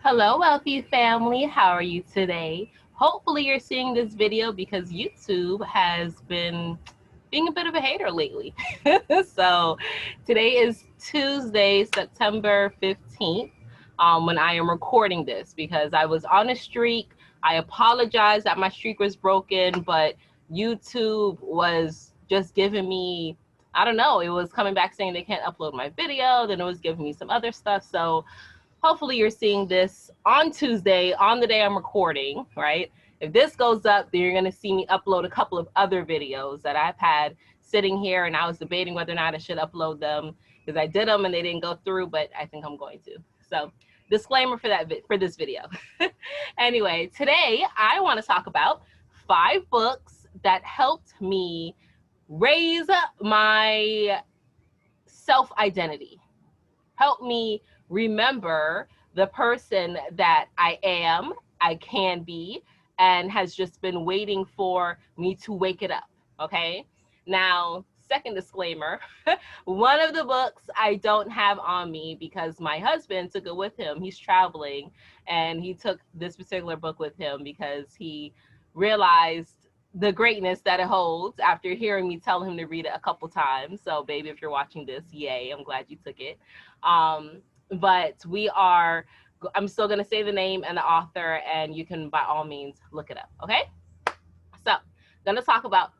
Hello, wealthy family. How are you today? Hopefully you're seeing this video because YouTube has been being a bit of a hater lately. So today is Tuesday, September 15th, when I am recording this because I was on a streak. I apologize that my streak was broken, but YouTube was just giving me, I don't know, it was coming back saying they can't upload my video. Then it was giving me some other stuff. So hopefully you're seeing this on Tuesday, on the day I'm recording, right? If this goes up, then you're gonna see me upload a couple of other videos that I've had sitting here, and I was debating whether or not I should upload them because I did them and they didn't go through, but I think I'm going to. So disclaimer for for this video. Anyway, today I wanna talk about 5 books that helped me raise my self-identity, help me remember the person that I am, I can be, and has just been waiting for me to wake it up. Okay. Now, second disclaimer, one of the books I don't have on me because my husband took it with him. He's traveling and he took this particular book with him because he realized the greatness that it holds after hearing me tell him to read it a couple times. So baby, if you're watching this, yay, I'm glad you took it. But I'm still going to say the name and the author, and you can by all means look it up. Okay. So I'm going to talk about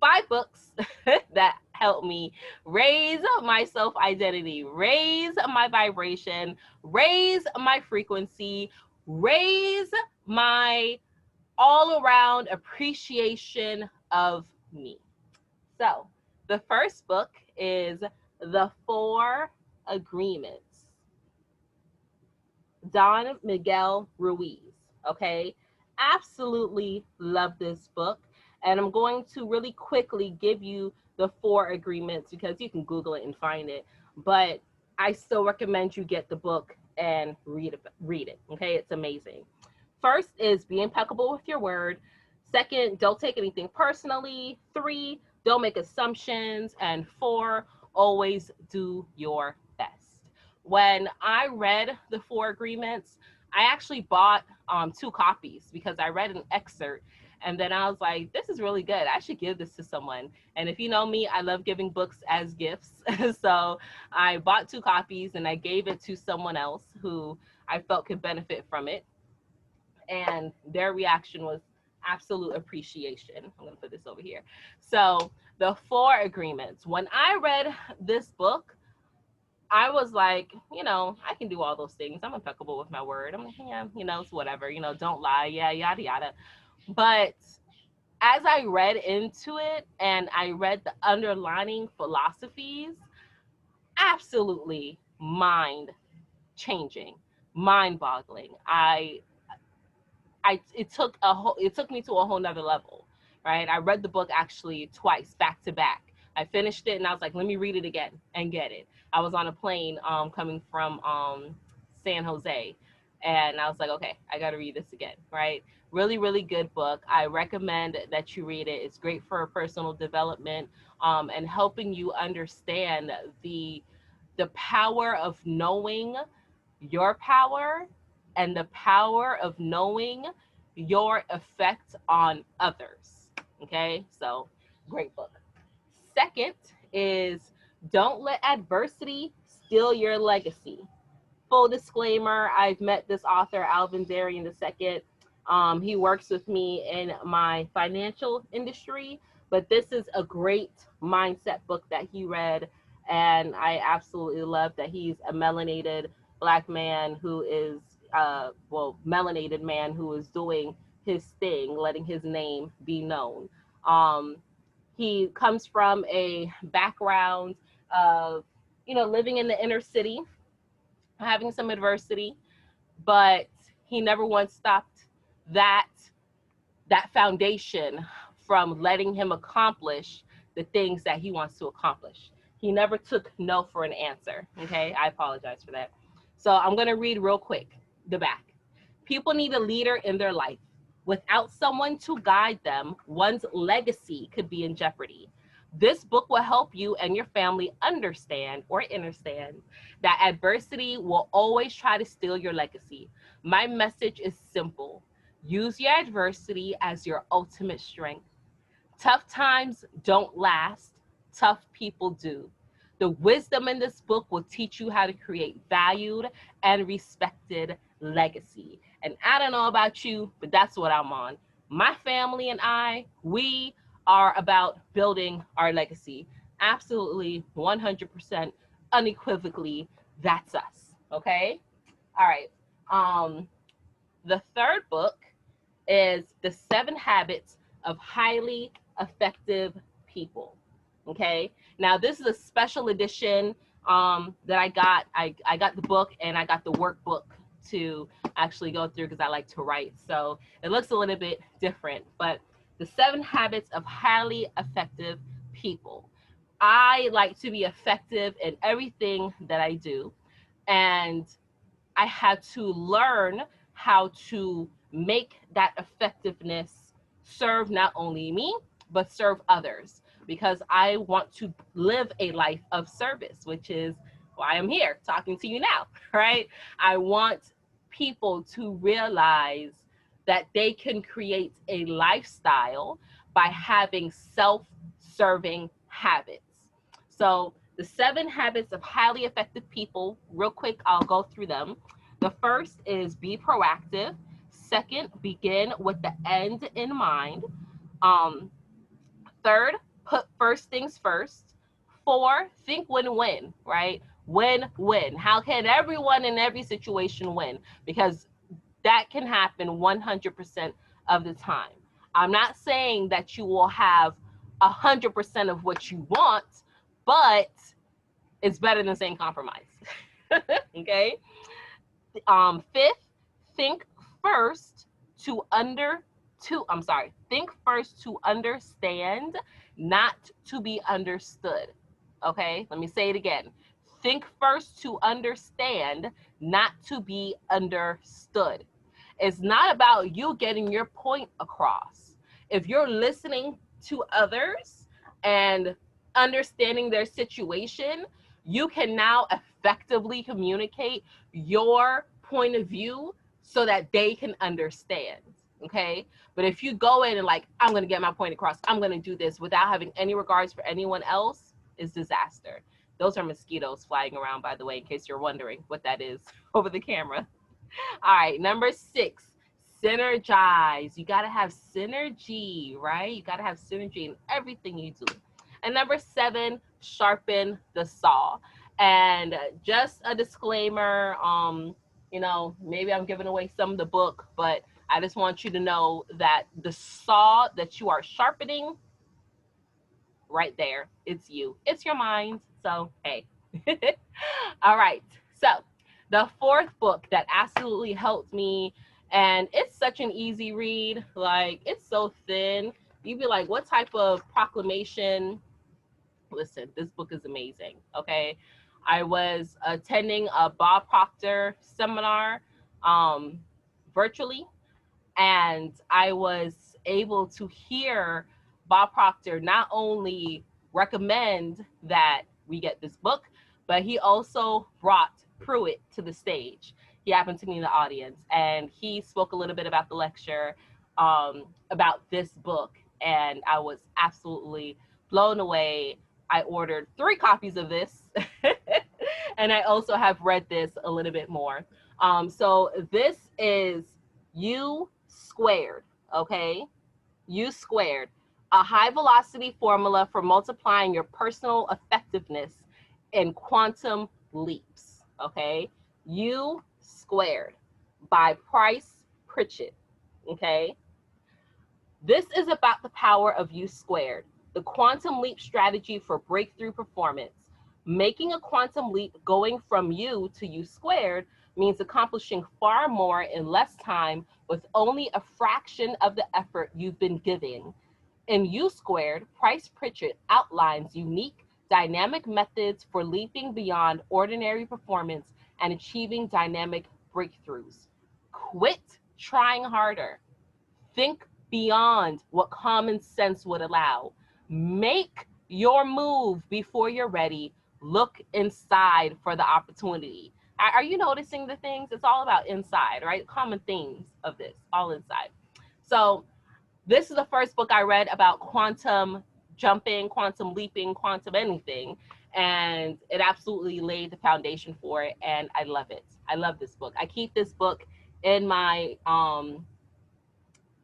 5 books that help me raise my self-identity, raise my vibration, raise my frequency, raise my all-around appreciation of me. So the first book is The 4 Agreements, Don Miguel Ruiz. Okay, absolutely love this book, and I'm going to really quickly give you the 4 agreements because you can Google it and find it, but I still recommend you get the book and read it. Okay, it's amazing. First is be impeccable with your word. Second, don't take anything personally. 3, don't make assumptions. And 4, always do your best. When I read the 4 agreements, I actually bought 2 copies because I read an excerpt and then I was like, this is really good. I should give this to someone. And if you know me, I love giving books as gifts. So I bought 2 copies and I gave it to someone else who I felt could benefit from it. And their reaction was absolute appreciation. I'm going to put this over here. So the 4 agreements. When I read this book, I was like, I can do all those things. I'm impeccable with my word. I'm like, yeah, it's whatever, don't lie. Yeah, yada, yada. But as I read into it and I read the underlining philosophies, absolutely mind changing, mind boggling. It took me to a whole nother level, right? I read the book actually twice, back to back. I finished it and I was like, let me read it again and get it. I was on a plane coming from San Jose, and I was like, okay, I got to read this again, right? Really, really good book. I recommend that you read it. It's great for personal development and helping you understand the power of knowing your power and the power of knowing your effect on others. Okay, so great book. Second is Don't Let Adversity Steal Your Legacy. Full disclaimer, I've met this author, Alvin Darian II. He works with me in my financial industry, but this is a great mindset book that he read, and I absolutely love that he's a melanated Black man who is, melanated man who is doing his thing, letting his name be known. He comes from a background of, living in the inner city, having some adversity, but he never once stopped that foundation from letting him accomplish the things that he wants to accomplish. He never took no for an answer. Okay, I apologize for that. So I'm going to read real quick the back. People need a leader in their life. Without someone to guide them, one's legacy could be in jeopardy. This book will help you and your family understand that adversity will always try to steal your legacy. My message is simple. Use your adversity as your ultimate strength. Tough times don't last, tough people do. The wisdom in this book will teach you how to create valued and respected legacy. And I don't know about you, but that's what I'm on. My family and I, we are about building our legacy. Absolutely, 100%, unequivocally, that's us. Okay? All right. The third book is The 7 Habits of Highly Effective People. Okay. Now, this is a special edition that I got. I got the book and I got the workbook to actually go through because I like to write. So it looks a little bit different, but The 7 Habits of Highly Effective People. I like to be effective in everything that I do. And I had to learn how to make that effectiveness serve not only me, but serve others, because I want to live a life of service, which is why I'm here talking to you now, right? I want people to realize that they can create a lifestyle by having self-serving habits. So the 7 habits of highly effective people, real quick, I'll go through them. The first is be proactive. Second, begin with the end in mind. Third, put first things first. 4, think win-win, right? Win-win. How can everyone in every situation win? Because that can happen 100% of the time. I'm not saying that you will have 100% of what you want, but it's better than saying compromise. Okay. Fifth, think first to think first to understand, not to be understood. Okay, let me say it again. Think first to understand, not to be understood. It's not about you getting your point across. If you're listening to others and understanding their situation, you can now effectively communicate your point of view so that they can understand. Okay. But if you go in and like, I'm going to get my point across, I'm going to do this without having any regards for anyone else, is disaster. Those are mosquitoes flying around, by the way, in case you're wondering what that is over the camera. All right, number 6, synergize. You got to have synergy, right? You got to have synergy in everything you do. And number 7, sharpen the saw. And just a disclaimer, maybe I'm giving away some of the book, but I just want you to know that the saw that you are sharpening, right there, it's you. It's your mind. So, hey. All right. So, the 4th book that absolutely helped me, and it's such an easy read, like it's so thin. You'd be like, what type of proclamation? Listen, this book is amazing. Okay. I was attending a Bob Proctor seminar virtually, and I was able to hear Bob Proctor not only recommend that we get this book, but he also brought Pruitt to the stage. He happened to be in the audience, and he spoke a little bit about the lecture, about this book, and I was absolutely blown away. I ordered 3 copies of this, and I also have read this a little bit more. So this is USquared, okay? USquared, a high velocity formula for multiplying your personal effectiveness in quantum leaps, okay? USquared by Price Pritchett, okay? This is about the power of USquared, the quantum leap strategy for breakthrough performance. Making a quantum leap going from U to USquared means accomplishing far more in less time with only a fraction of the effort you've been giving. In USquared, Price Pritchett outlines unique, dynamic methods for leaping beyond ordinary performance and achieving dynamic breakthroughs. Quit trying harder. Think beyond what common sense would allow. Make your move before you're ready. Look inside for the opportunity. Are you noticing the things? It's all about inside, right? Common themes of this, all inside. So this is the first book I read about quantum jumping, quantum leaping, quantum anything. And it absolutely laid the foundation for it. And I love it. I love this book. I keep this book in my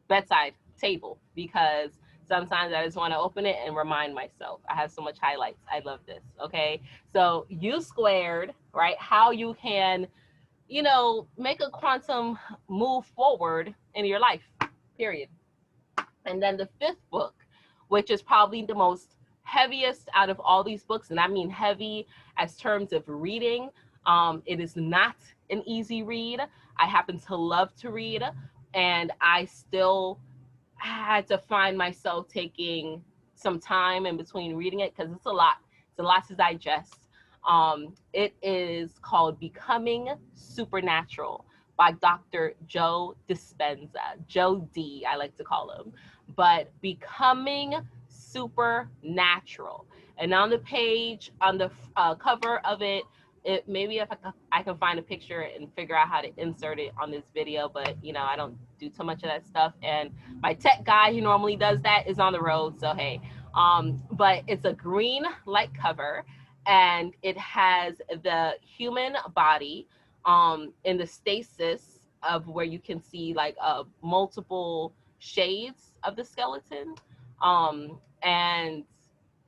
bedside table because sometimes I just want to open it and remind myself. I have so much highlights. I love this. Okay. So USquared, right? How you can, make a quantum move forward in your life, period. And then the fifth book, which is probably the most heaviest out of all these books, and I mean heavy as terms of reading. It is not an easy read. I happen to love to read, and I still had to find myself taking some time in between reading it because it's a lot. It's a lot to digest. It is called Becoming Supernatural by Dr. Joe Dispenza, Joe D, I like to call him, but Becoming Supernatural. And on the page, on the cover of it, maybe if I can find a picture and figure out how to insert it on this video, but I don't do too much of that stuff. And my tech guy who normally does that is on the road, so hey. But it's a green light cover, and it has the human body in the stasis of where you can see like multiple shades of the skeleton, and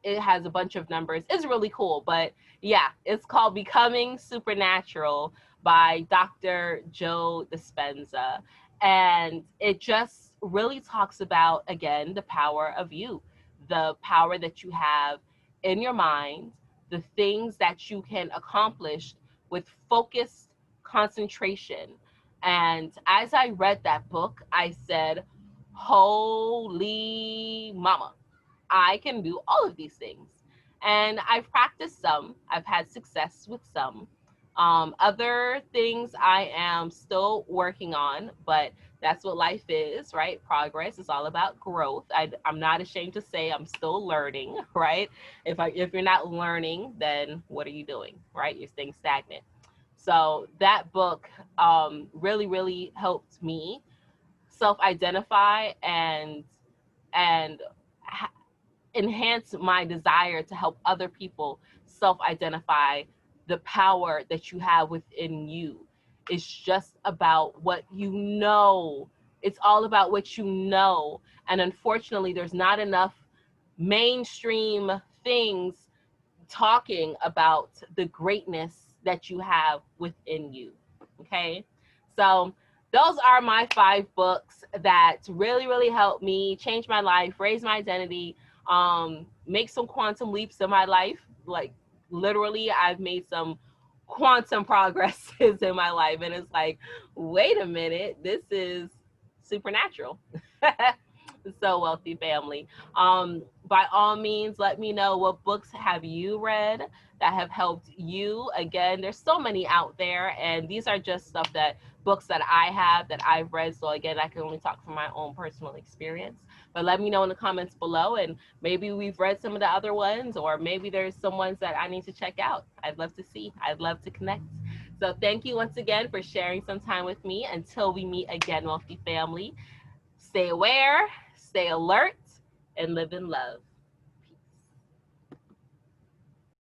it has a bunch of numbers. It's really cool, but yeah, it's called Becoming Supernatural by Dr. Joe Dispenza. And it just really talks about, again, the power of you, the power that you have in your mind, the things that you can accomplish with focused concentration. And as I read that book, I said, holy mama, I can do all of these things. And I've practiced some, I've had success with some. Other things I am still working on, but that's what life is, right? Progress is all about growth. I'm not ashamed to say I'm still learning, right? If you're not learning, then what are you doing, right? You're staying stagnant. So that book really, really helped me self-identify and enhance my desire to help other people self-identify the power that you have within you. It's just about what you know. It's all about what you know. And unfortunately, there's not enough mainstream things talking about the greatness that you have within you. Okay. So those are my 5 books that really, really helped me change my life, raise my identity, make some quantum leaps in my life. Like literally, I've made some quantum progresses in my life. And it's like, wait a minute, this is supernatural. So wealthy family. By all means, let me know what books have you read that have helped you. Again, there's so many out there, and these are just stuff that books that I have that I've read. So again, I can only talk from my own personal experience. But let me know in the comments below, and maybe we've read some of the other ones, or maybe there's some ones that I need to check out. I'd love to see. I'd love to connect. So thank you once again for sharing some time with me. Until we meet again, wealthy family, stay aware, stay alert, and live in love.